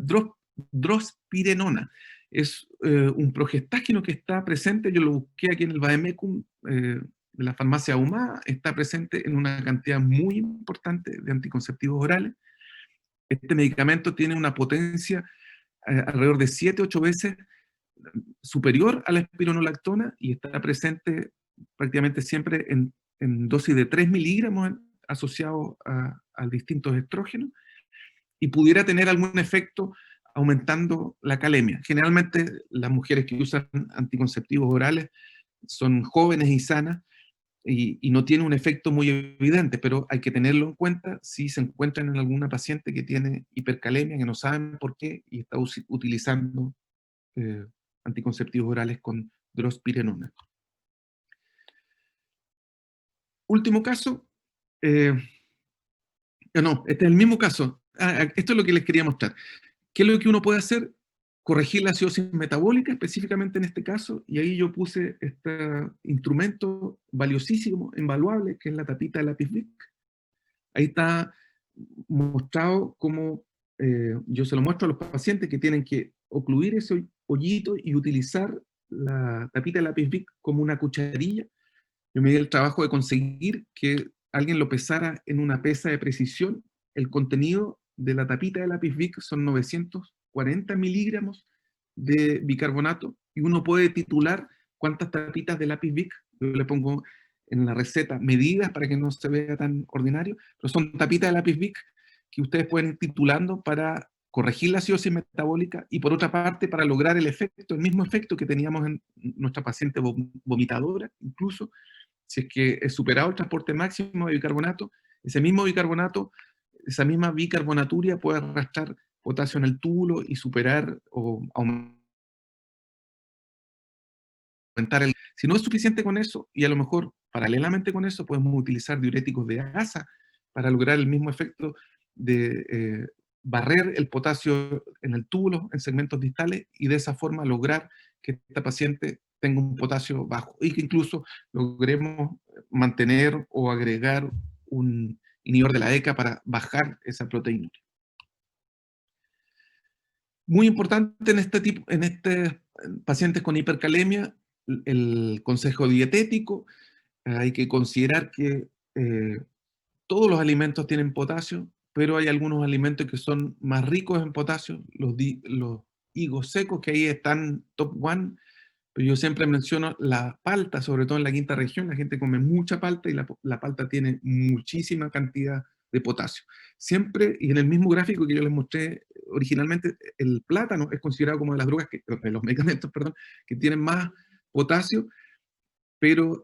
drospirenona es un progestágeno que está presente, yo lo busqué aquí en el Vademecum de la farmacia Ahumada, está presente en una cantidad muy importante de anticonceptivos orales. Este medicamento tiene una potencia alrededor de 7-8 veces superior a la espironolactona y está presente prácticamente siempre en dosis de 3 miligramos asociados a distintos estrógenos, y pudiera tener algún efecto aumentando la calemia. Generalmente las mujeres que usan anticonceptivos orales son jóvenes y sanas y no tiene un efecto muy evidente, pero hay que tenerlo en cuenta si se encuentran en alguna paciente que tiene hipercalemia, que no saben por qué y está utilizando eh, anticonceptivos orales con drospirenona. Último caso, no, este es el mismo caso. Esto es lo que les quería mostrar. ¿Qué es lo que uno puede hacer? Corregir la acidosis metabólica, específicamente en este caso, y ahí yo puse este instrumento valiosísimo, invaluable, que es la tapita de lápiz Bic. Ahí está mostrado cómo yo se lo muestro a los pacientes que tienen que ocluir ese hoyito y utilizar la tapita de lápiz Bic como una cucharilla. Yo me di el trabajo de conseguir que alguien lo pesara en una pesa de precisión. El contenido de la tapita de lápiz Bic son 940 miligramos de bicarbonato, y uno puede titular cuántas tapitas de lápiz Bic. Yo le pongo en la receta medidas para que no se vea tan ordinario, pero son tapitas de lápiz Bic que ustedes pueden ir titulando para corregir la acidosis metabólica y, por otra parte, para lograr el efecto, el mismo efecto que teníamos en nuestra paciente vomitadora, incluso si es que es superado el transporte máximo de bicarbonato, ese mismo bicarbonato, esa misma bicarbonaturia puede arrastrar potasio en el túbulo y superar o aumentar el... Si no es suficiente con eso, y a lo mejor paralelamente con eso, podemos utilizar diuréticos de asa para lograr el mismo efecto de barrer el potasio en el túbulo, en segmentos distales, y de esa forma lograr que esta paciente tenga un potasio bajo y que incluso logremos mantener o agregar un inhibidor de la ECA para bajar esa proteína. Muy importante en pacientes con hipercalemia, el consejo dietético. Hay que considerar que todos los alimentos tienen potasio, pero hay algunos alimentos que son más ricos en potasio, los higos secos, que ahí están top one, pero yo siempre menciono la palta, sobre todo en la quinta región. La gente come mucha palta y la palta tiene muchísima cantidad de potasio. Siempre, y en el mismo gráfico que yo les mostré originalmente, el plátano es considerado como de las drogas, de los medicamentos, perdón, que tienen más potasio, pero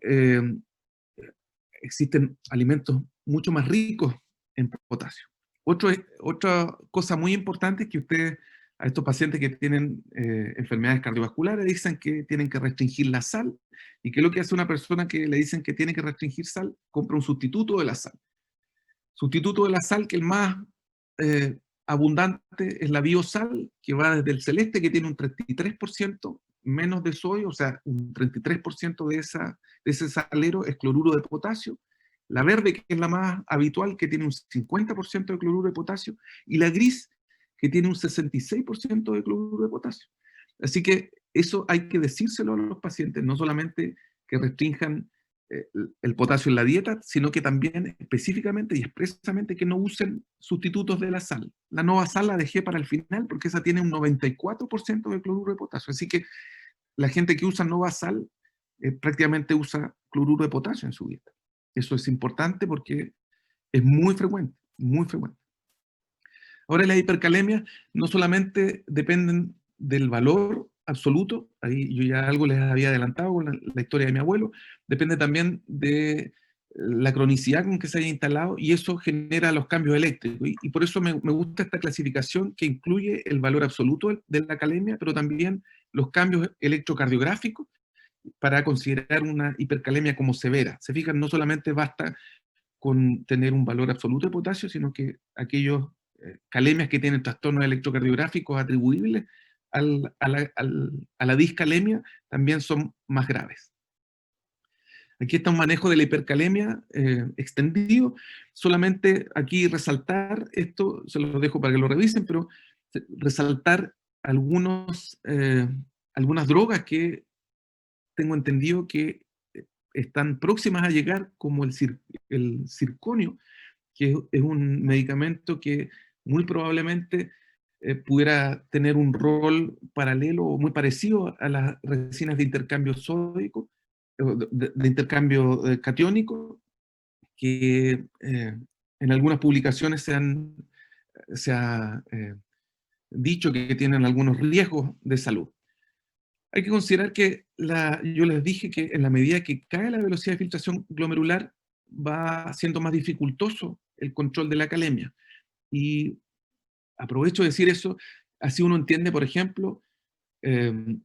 existen alimentos mucho más ricos en potasio. Otra cosa muy importante es que ustedes, a estos pacientes que tienen enfermedades cardiovasculares, dicen que tienen que restringir la sal. ¿Y qué es lo que hace una persona que le dicen que tiene que restringir sal? Compra un sustituto de la sal. Sustituto de la sal, que el más abundante es la biosal, que va desde el celeste, que tiene un 33% menos de sodio, o sea, un 33% de ese salero es cloruro de potasio. La verde, que es la más habitual, que tiene un 50% de cloruro de potasio, y la gris, que tiene un 66% de cloruro de potasio. Así que eso hay que decírselo a los pacientes, no solamente que restrinjan el potasio en la dieta, sino que también específicamente y expresamente que no usen sustitutos de la sal. La nova sal la dejé para el final porque esa tiene un 94% de cloruro de potasio. Así que la gente que usa nova sal prácticamente usa cloruro de potasio en su dieta. Eso es importante porque es muy frecuente, muy frecuente. Ahora, las hipercalemias no solamente dependen del valor absoluto, ahí yo ya algo les había adelantado con la historia de mi abuelo, depende también de la cronicidad con que se haya instalado y eso genera los cambios eléctricos. Y por eso me gusta esta clasificación que incluye el valor absoluto de la calemia, pero también los cambios electrocardiográficos para considerar una hipercalemia como severa. Se fijan, no solamente basta con tener un valor absoluto de potasio, sino que aquellos calemias que tienen trastornos electrocardiográficos atribuibles a la discalemia también son más graves. Aquí está un manejo de la hipercalemia extendido. Solamente aquí resaltar esto, se los dejo para que lo revisen, pero resaltar algunas drogas que tengo entendido que están próximas a llegar, como el circonio, que es un medicamento que muy probablemente pudiera tener un rol paralelo o muy parecido a las resinas de intercambio sódico, de intercambio catiónico, que en algunas publicaciones se ha dicho que tienen algunos riesgos de salud. Hay que considerar que yo les dije que en la medida que cae la velocidad de filtración glomerular, va siendo más dificultoso el control de la calemia. Y aprovecho de decir eso, así uno entiende, por ejemplo, qué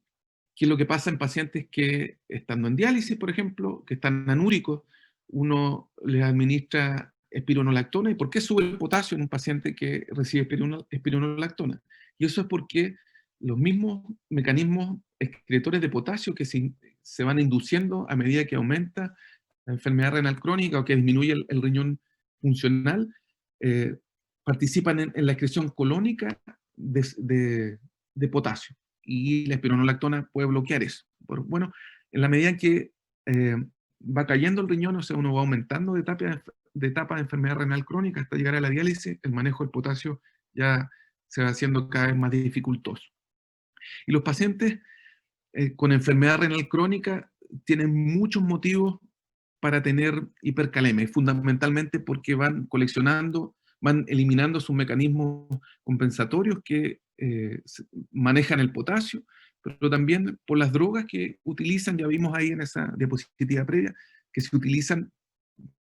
es lo que pasa en pacientes que estando en diálisis, por ejemplo, que están anúricos, uno les administra espironolactona. ¿Y por qué sube el potasio en un paciente que recibe espironolactona? Y eso es porque los mismos mecanismos excretores de potasio que se van induciendo a medida que aumenta la enfermedad renal crónica o que disminuye el riñón funcional, eh, participan en la excreción colónica de potasio y la espironolactona puede bloquear eso. Bueno, en la medida en que va cayendo el riñón, o sea, uno va aumentando de etapa de enfermedad renal crónica hasta llegar a la diálisis, el manejo del potasio ya se va haciendo cada vez más dificultoso. Y los pacientes con enfermedad renal crónica tienen muchos motivos para tener hipercalemia, fundamentalmente porque van coleccionando, van eliminando sus mecanismos compensatorios que manejan el potasio, pero también por las drogas que utilizan, ya vimos ahí en esa diapositiva previa, que se utilizan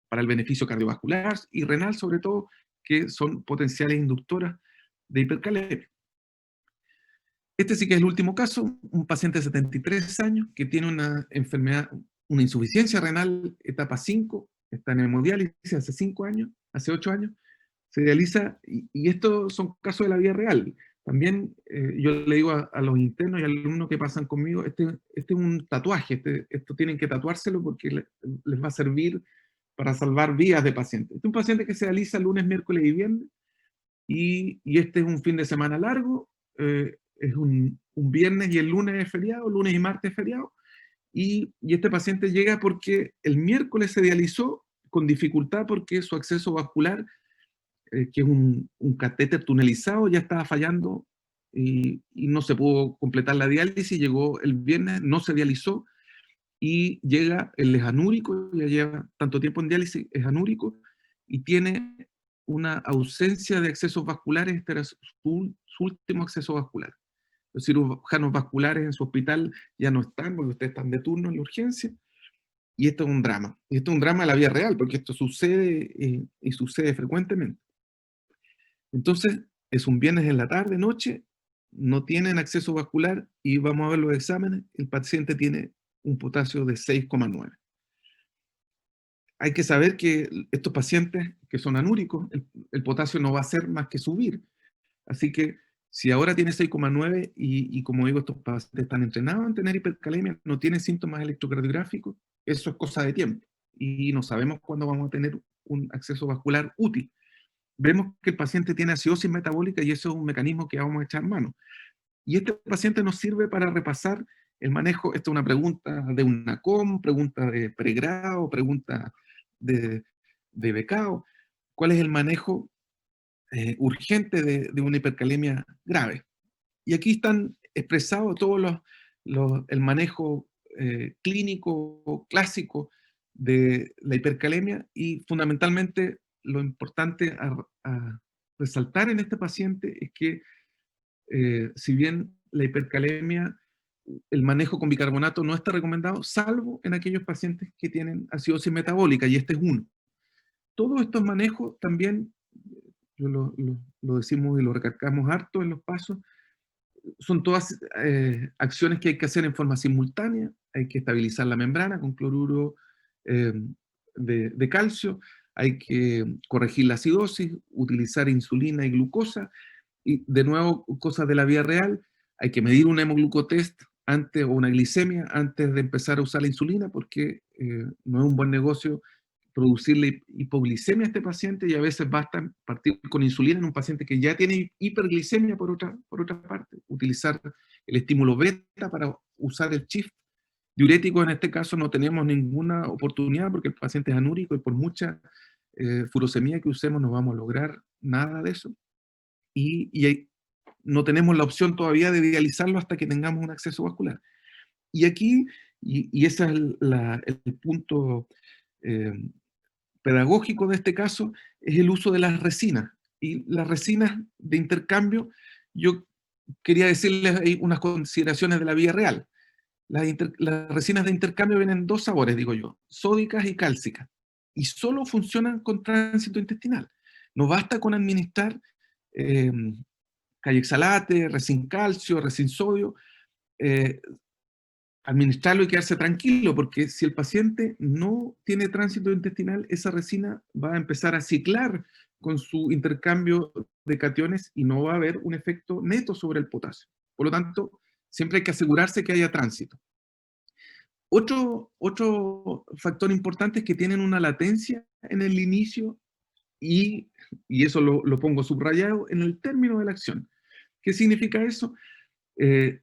para el beneficio cardiovascular y renal sobre todo, que son potenciales inductoras de hipercalemia. Este sí que es el último caso, un paciente de 73 años que tiene una enfermedad, una insuficiencia renal etapa 5, está en hemodiálisis hace 5 años, hace 8 años, se dializa, y estos son casos de la vida real. También yo le digo a los internos y alumnos que pasan conmigo, este es un tatuaje, esto tienen que tatuárselo porque les va a servir para salvar vidas de pacientes. Este es un paciente que se dializa lunes, miércoles y viernes, y este es un fin de semana largo, es un viernes y el lunes es feriado, lunes y martes es feriado, y este paciente llega porque el miércoles se dializó con dificultad porque su acceso vascular, que es un catéter tunelizado, ya estaba fallando y no se pudo completar la diálisis, llegó el viernes, no se dializó, y llega, él es anúrico, ya lleva tanto tiempo en diálisis, es anúrico, y tiene una ausencia de accesos vasculares, este era su último acceso vascular. Los cirujanos vasculares en su hospital ya no están, porque ustedes están de turno en la urgencia, y esto es un drama. Y esto es un drama de la vida real, porque esto sucede y sucede frecuentemente. Entonces, es un viernes en la tarde, noche, no tienen acceso vascular y vamos a ver los exámenes, el paciente tiene un potasio de 6,9. Hay que saber que estos pacientes que son anúricos, el potasio no va a hacer más que subir. Así que si ahora tiene 6,9 y como digo, estos pacientes están entrenados en tener hipercalemia, no tienen síntomas electrocardiográficos, eso es cosa de tiempo. Y no sabemos cuándo vamos a tener un acceso vascular útil. Vemos que el paciente tiene acidosis metabólica y eso es un mecanismo que vamos a echar mano. Y este paciente nos sirve para repasar el manejo, esta es una pregunta de UNACOM, pregunta de pregrado, pregunta de, de becado, ¿cuál es el manejo urgente de una hipercalemia grave? Y aquí están expresados todos el manejo clínico clásico de la hipercalemia, y fundamentalmente lo importante a resaltar en este paciente es que si bien la hipercalemia, el manejo con bicarbonato no está recomendado, salvo en aquellos pacientes que tienen acidosis metabólica, y este es uno. Todos estos manejos también, lo decimos y lo recalcamos harto en los pasos, son todas acciones que hay que hacer en forma simultánea. Hay que estabilizar la membrana con cloruro eh, de calcio, hay que corregir la acidosis, utilizar insulina y glucosa, y de nuevo, cosas de la vida real, hay que medir un hemoglucotest antes, o una glicemia antes de empezar a usar la insulina, porque no es un buen negocio producirle hipoglicemia a este paciente, y a veces basta partir con insulina en un paciente que ya tiene hiperglicemia por otra parte, utilizar el estímulo beta para usar el shift diurético. En este caso no tenemos ninguna oportunidad porque el paciente es anúrico, y por mucha furosemía que usemos no vamos a lograr nada de eso. No tenemos la opción todavía de dializarlo hasta que tengamos un acceso vascular. Y aquí, y ese es el punto eh, pedagógico de este caso, es el uso de las resinas. Y las resinas de intercambio, yo quería decirles ahí unas consideraciones de la vida real. Las resinas de intercambio vienen en dos sabores, digo yo, sódicas y cálcicas, y solo funcionan con tránsito intestinal. No basta con administrar eh, Cayexalate, resin calcio, resin sodio, eh, administrarlo y quedarse tranquilo, porque si el paciente no tiene tránsito intestinal, esa resina va a empezar a ciclar con su intercambio de cationes y no va a haber un efecto neto sobre el potasio. Por lo tanto, siempre hay que asegurarse que haya tránsito. Otro factor importante es que tienen una latencia en el inicio, y eso lo pongo subrayado, en el término de la acción. ¿Qué significa eso? Eh,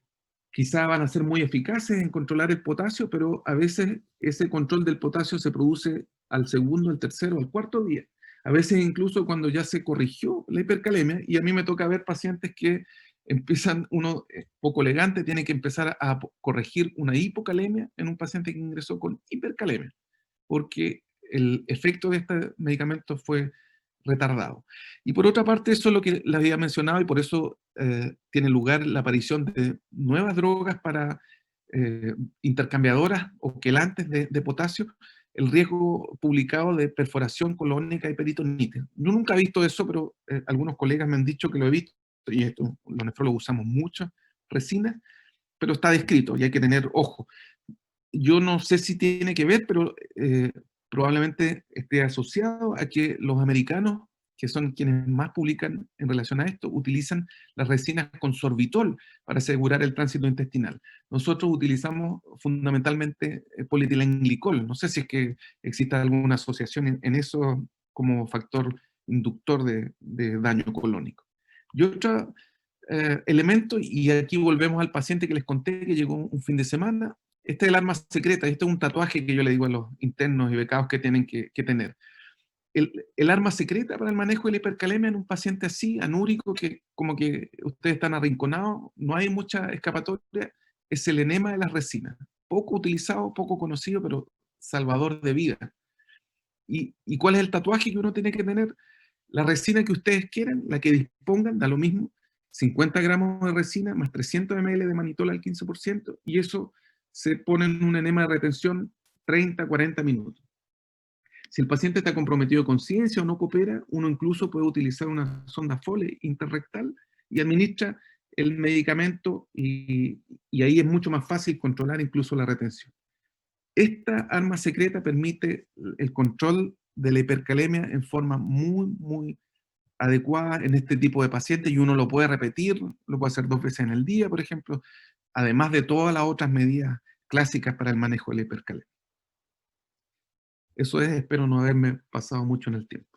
Quizá van a ser muy eficaces en controlar el potasio, pero a veces ese control del potasio se produce al segundo, al tercero, al cuarto día. A veces incluso cuando ya se corrigió la hipercalemia, y a mí me toca ver pacientes que empiezan, uno poco elegante, tiene que empezar a corregir una hipocalemia en un paciente que ingresó con hipercalemia, porque el efecto de este medicamento fue retardado. Y por otra parte, eso es lo que les había mencionado, y por eso tiene lugar la aparición de nuevas drogas para intercambiadoras o quelantes de potasio, el riesgo publicado de perforación colónica y peritonitis. Yo nunca he visto eso, pero algunos colegas me han dicho que lo he visto, y esto, los nefrólogos usamos muchas resinas, pero está descrito y hay que tener ojo. Yo no sé si tiene que ver, pero probablemente esté asociado a que los americanos, que son quienes más publican en relación a esto, utilizan las resinas con sorbitol para asegurar el tránsito intestinal. Nosotros utilizamos fundamentalmente polietilenglicol. No sé si es que existe alguna asociación en eso como factor inductor de daño colónico. Y otro elemento, y aquí volvemos al paciente que les conté que llegó un fin de semana. Este es el arma secreta, este es un tatuaje que yo le digo a los internos y becados que tienen que tener. El arma secreta para el manejo de la hipercalemia en un paciente así, anúrico, que como que ustedes están arrinconados, no hay mucha escapatoria, es el enema de las resinas. Poco utilizado, poco conocido, pero salvador de vida. ¿Y cuál es el tatuaje que uno tiene que tener? La resina que ustedes quieran, la que dispongan, da lo mismo, 50 gramos de resina más 300 ml de manitol al 15%, y eso se pone en un enema de retención 30, 40 minutos. Si el paciente está comprometido con ciencia o no coopera, uno incluso puede utilizar una sonda Foley interrectal y administra el medicamento, y ahí es mucho más fácil controlar incluso la retención. Esta arma secreta permite el control de la hipercalemia en forma muy, muy adecuada en este tipo de pacientes, y uno lo puede repetir, lo puede hacer 2 veces en el día, por ejemplo, además de todas las otras medidas clásicas para el manejo de la hipercalemia. Eso es, espero no haberme pasado mucho en el tiempo.